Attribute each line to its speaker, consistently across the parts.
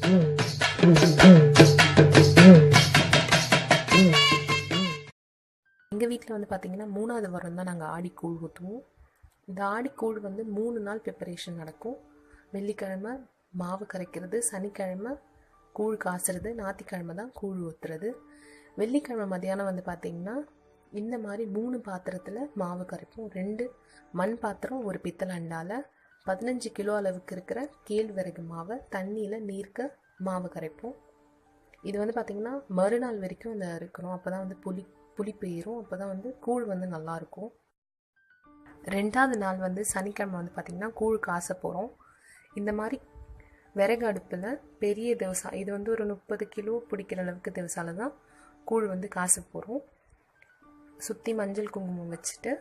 Speaker 1: எங்கள் வீட்டில் வந்து பார்த்திங்கன்னா 3வது வாரம் தான் நாங்கள் ஆடி கூழ் ஊற்றுவோம். இந்த ஆடி கூழ் வந்து 3 நாள் ப்ரிப்பரேஷன் நடக்கும். வெள்ளிக்கிழமை மாவு கரைக்கிறது, சனிக்கிழமை கூழ் காசுறது, ஞாயிற்றுக்கிழமை தான் கூழ் ஊற்றுறது. வெள்ளிக்கிழமை மதியானம் வந்து பார்த்திங்கன்னா இந்த மாதிரி 3 பாத்திரத்தில் மாவு கரைப்போம். 2 மண் பாத்திரம், ஒரு பித்தளை அண்டாவில் 15 கிலோ அளவுக்கு இருக்கிற கேழ்வரகு மாவை தண்ணியில் நீர்க்க மாவு கரைப்போம். இது வந்து பார்த்திங்கன்னா மறுநாள் வரைக்கும் இந்த இருக்கணும். அப்போ தான் வந்து புளிப்பு ஏறும். அப்போ தான் வந்து கூழ் வந்து நல்லாயிருக்கும். 2வது நாள் வந்து சனிக்கிழமை வந்து பார்த்திங்கன்னா கூழ் காச போகிறோம். இந்த மாதிரி விறகு அடுப்பில் பெரிய தவசா, இது வந்து ஒரு 30 கிலோ பிடிக்கிற அளவுக்கு தவசால தான் கூழ் வந்து காச போகிறோம். சுற்றி மஞ்சள் குங்குமம் வச்சுட்டு,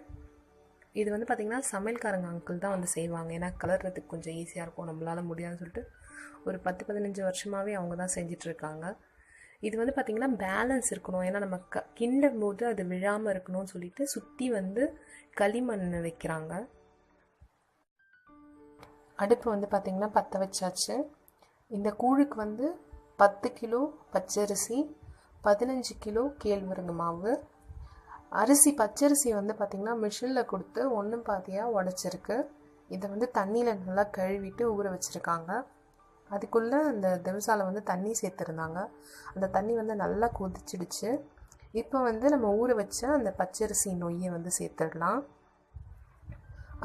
Speaker 1: இது வந்து பார்த்திங்கன்னா சமையல்காரங்க அங்கிள் தான் வந்து செய்வாங்க. ஏன்னா கலர்றதுக்கு கொஞ்சம் ஈஸியாக இருக்கும், நம்மளால் முடியாதுன்னு சொல்லிட்டு ஒரு 10-15 வருஷமாகவே அவங்க தான் செஞ்சிட்ருக்காங்க. இது வந்து பார்த்திங்கன்னா பேலன்ஸ் இருக்கணும். ஏன்னா நம்ம கிண்டும் போது அது விழாமல் இருக்கணும்னு சொல்லிட்டு சுற்றி வந்து களிமண் வைக்கிறாங்க. அடுப்பு வந்து பார்த்திங்கன்னா பற்ற வச்சாச்சு. இந்த கூழுக்கு வந்து 10 கிலோ பச்சரிசி, 15 கிலோ கேழ்வரகு மாவு. அரிசி பச்சரிசி வந்து பார்த்திங்கன்னா மிஷினில் கொடுத்து ஒன்றும் பாதியாக உடச்சிருக்கு. இதை வந்து தண்ணியில் நல்லா கழுவிட்டு ஊற வச்சுருக்காங்க. அதுக்குள்ளே அந்த தவசால வந்து தண்ணி சேர்த்துருந்தாங்க. அந்த தண்ணி வந்து நல்லா கொதிச்சிடுச்சு. இப்போ வந்து நம்ம ஊற வச்ச அந்த பச்சரிசி நொய்யை வந்து சேர்த்துடலாம்.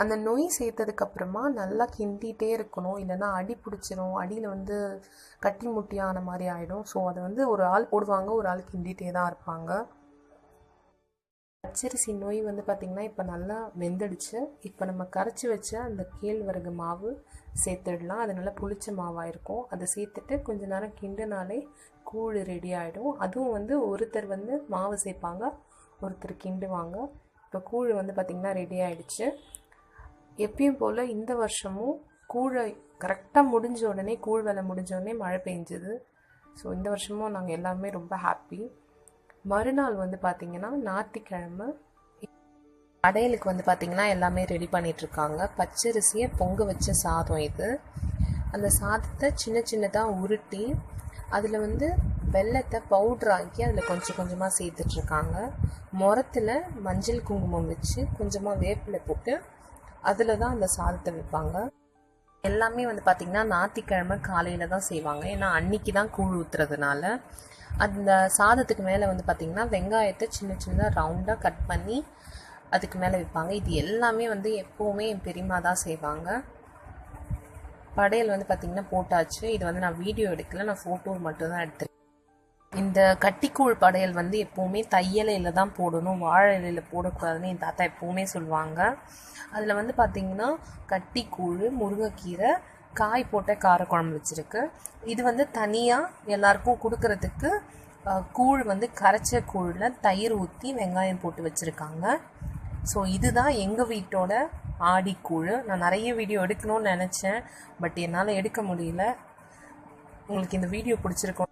Speaker 1: அந்த நொய் சேர்த்ததுக்கப்புறமா நல்லா கிண்டிகிட்டே இருக்கணும், இல்லைன்னா அடி பிடிச்சிரும். அடியில் வந்து கட்டி முட்டியான மாதிரி ஆகிடும். ஸோ அதை வந்து ஒரு ஆள் போடுவாங்க, ஒரு ஆள் கிண்டிகிட்டே தான் இருப்பாங்க. பச்சரிசி நொய் வந்து பார்த்திங்கன்னா இப்போ நல்லா வெந்துடுச்சு. இப்போ நம்ம கரைச்சி வச்ச அந்த கேழ்வரகு மாவு சேர்த்துடலாம். அது நல்லா புளிச்ச மாவாக இருக்கும். அதை சேர்த்துட்டு கொஞ்ச நேரம் கிண்டினாலே கூழ் ரெடி ஆகிடும். அதுவும் வந்து ஒருத்தர் வந்து மாவு சேர்ப்பாங்க, ஒருத்தர் கிண்டுவாங்க. இப்போ கூழ் வந்து பார்த்திங்கன்னா ரெடி ஆகிடுச்சு. எப்பயும் போல் இந்த வருஷமும் கூழை கரெக்டாக முடிஞ்ச உடனே, கூழ் வேலை முடிஞ்ச உடனே மழை பெஞ்சுது. ஸோ இந்த வருஷமும் நாங்கள் எல்லாருமே ரொம்ப ஹாப்பி. மறுநாள் வந்து பார்த்திங்கன்னா ஞாயிற்றுக்கிழமை படையலுக்கு வந்து பார்த்திங்கன்னா எல்லாமே ரெடி பண்ணிகிட்ருக்காங்க. பச்சரிசியை பொங்க வச்ச சாதம் இது. அந்த சாதத்தை சின்ன சின்னதாக உருட்டி அதில் வந்து வெல்லத்தை பவுட்ராக்கி அதில் கொஞ்சம் கொஞ்சமாக சேர்த்துட்ருக்காங்க. முரத்தில் மஞ்சள் குங்குமம் வச்சு கொஞ்சமாக வேப்பிலை போட்டு அதில் தான் அந்த சாதத்தை வைப்பாங்க. எல்லாமே வந்து பார்த்திங்கன்னா ஞாயிற்றுக்கிழமை காலையில் தான் செய்வாங்க. ஏன்னா அன்றைக்கி தான் கூழ் ஊற்றுறதுனால. அந்த சாதத்துக்கு மேலே வந்து பார்த்திங்கன்னா வெங்காயத்தை சின்ன சின்ன ரவுண்டாக கட் பண்ணி அதுக்கு மேலே வைப்பாங்க. இது எல்லாமே வந்து எப்போவுமே என் பெரியம்மா தான் செய்வாங்க. படையல் வந்து பார்த்திங்கன்னா போட்டாச்சு. இது வந்து நான் வீடியோ எடுக்கல, நான் ஃபோட்டோ மட்டும்தான் எடுத்துருக்கேன். இந்த கட்டிக்கூழ் படையல் வந்து எப்போவுமே தையலையில் தான் போடணும், வாழை இலையில் போடக்கூடாதுன்னு என் தாத்தா எப்போவுமே சொல்லுவாங்க. அதில் வந்து பார்த்திங்கன்னா கட்டிக்கூழ், முருங்கைக்கீரை, காய் போட்ட காரக்குழம்பு வச்சுருக்கு. இது வந்து தனியாக எல்லாருக்கும் கொடுக்கறதுக்கு கூழ் வந்து கரைச்ச கூழில் தயிர் ஊற்றி வெங்காயம் போட்டு வச்சுருக்காங்க. ஸோ இதுதான் எங்கள் வீட்டோட ஆடிக்கூழ். நான் நிறைய வீடியோ எடுக்கணும்னு நினச்சேன், பட் என்னால் எடுக்க முடியல. உங்களுக்கு இந்த வீடியோ பிடிச்சிருக்கோம்.